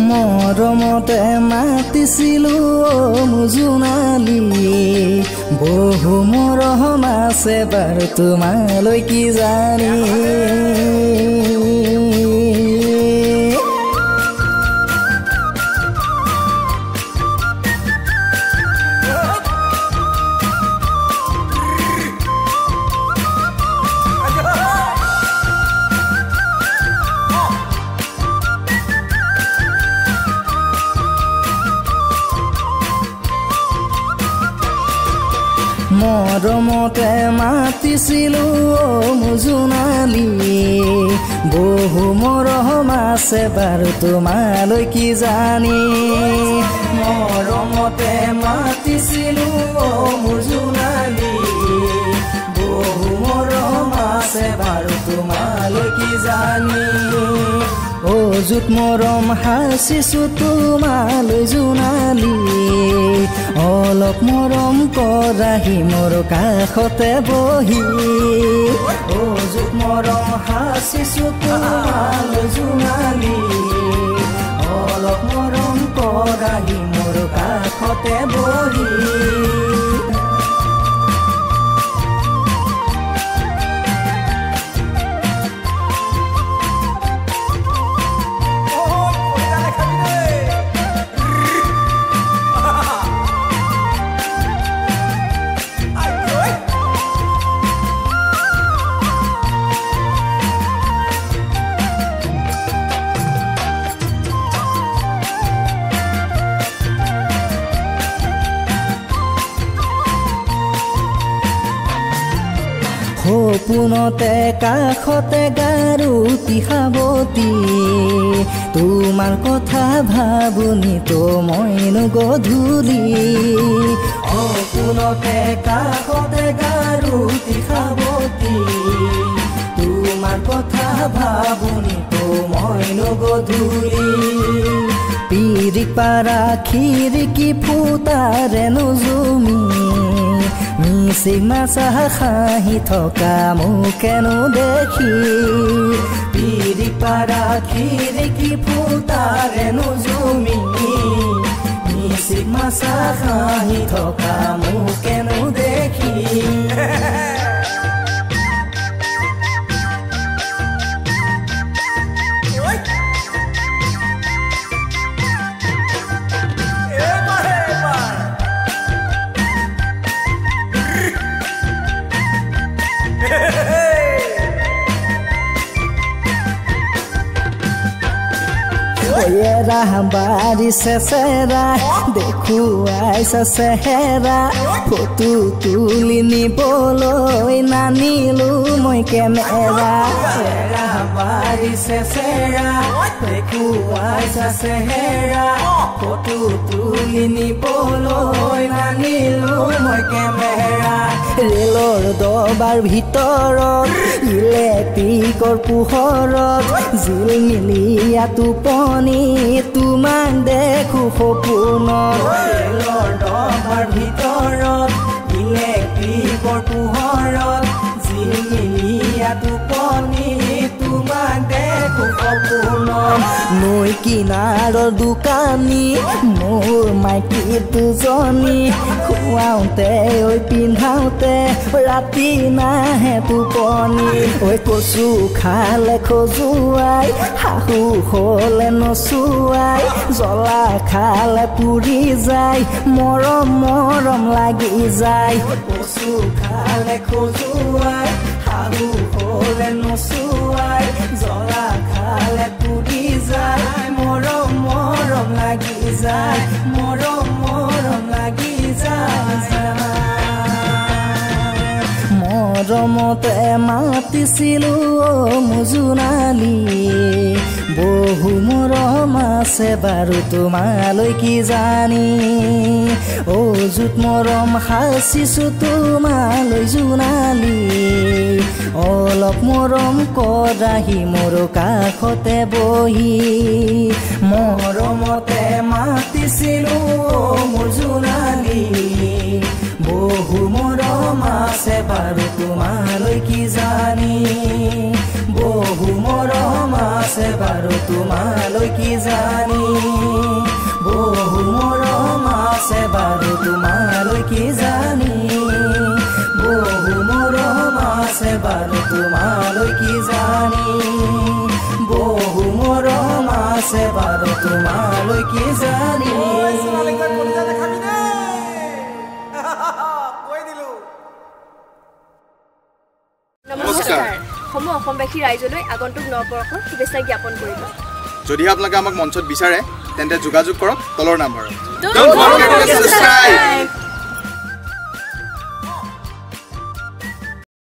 মৰমতে মাতিছিলো মুজুনালি বহু মৰম আছে বাৰু তোমালৈ কি জানি মৰমতে মাতিছিলো মুজুনালি বহু মৰম আছে বাৰু তোমালৈ কি জানি মৰমতে মাতিছিলো মুজুনালি বহু মৰম আছে বাৰু তোমালৈ কি জানি অযুত মৰম হাঁচিছো তোমালৈ জোনালি অলপ মৰম কৰাহি মোৰ কাষতে বহি অযুত মৰম হাঁচিছো তোমালৈ জোনালি অলপ মৰম কৰাহি মোৰ কাষতে বহি সপোনতে কাষতে গাৰুতি সাৱতি তোমাৰ কথা ভাবুনি তো মইনো গধূলি সপোনতে কাষতে গাৰুতি সাৱতি তোমাৰ কথা ভাবুনি তো মইনো গধূলি পিৰি পাৰা খিৰিকী ফুটাৰে নুজুমি মিছি মাছা খাহি থকা মোকেনো দেখি পিৰি পাৰা খিৰিকী ফুটাৰে নুজুমি মিছি মাছা খাহি থকা মোকেনো দেখি Era barise sera দেখুৱাইছা চেহেৰা ফটো তুলি নিবলৈ নানিলো মই কেমেৰা এৰা বাৰিছে চেৰা দেখুৱাইছা চেহেৰা ফটো তুলি নিবলৈ নানিলো মই কেমেৰা ৰেলৰ দবাৰ ভিতৰত ইলেক্ট্ৰিকৰ পোহৰত জিলমিলিয়া টোপনি তোমাক দেখো সপোনত ৰেলৰ দবাৰ ভিতৰত ইলেক্ট্ৰিকৰ পোহৰত জিলমিলিয়া টোপনি তোমাক দেখো সপোনত নৈ কিনাৰৰ দোকানী মোৰ মাইকী দুজনী খুৱাওঁতে ঐ পিন্ধাওঁতে ৰাতি নাহে টোপনি ঐ কচু খালে খজুৱাই শাহু হ'লে নচুৱাই জ্বলা খালে পুৰি যায় মৰম মৰম লাগি যায় কচু খালে খজুৱাই শাহু হ'লে নচুৱাই জ্বলা খালে পুৰি যায় মৰম মৰম লাগি যায় মৰম মৰম লাগি যায় মৰমতে মাতিছিলো মুজুনালি বহু মৰম আছে বাৰু তোমালৈ কি জানি অযুত মৰম হাঁচিছো তোমালৈ জোনালি অলপ মৰম কৰাহি মোৰ কাষতে বহি মৰমতে মাতিছিলো মুজুনালি আছে বাৰু তোমালৈ কি জানি বহু মৰম আছে বাৰু তোমালৈ কি জানি বহু মৰম আছে বাৰু তোমালৈ কি জানি বহু মৰম আছে বাৰু তোমালৈ কি জানি বহু মৰম আছে বাৰু তোমালৈ কি জানি নমস্কাৰ সময় অসমবাসী ৰাইজলৈ আগন্তুক নৱবৰ্ষৰ শুভেচ্ছা জ্ঞাপন কৰিলোঁ যদি আপোনালোকে আমাক মঞ্চত বিচাৰে তেন্তে যোগাযোগ কৰক তলৰ নাম্বাৰত Don't forget to subscribe!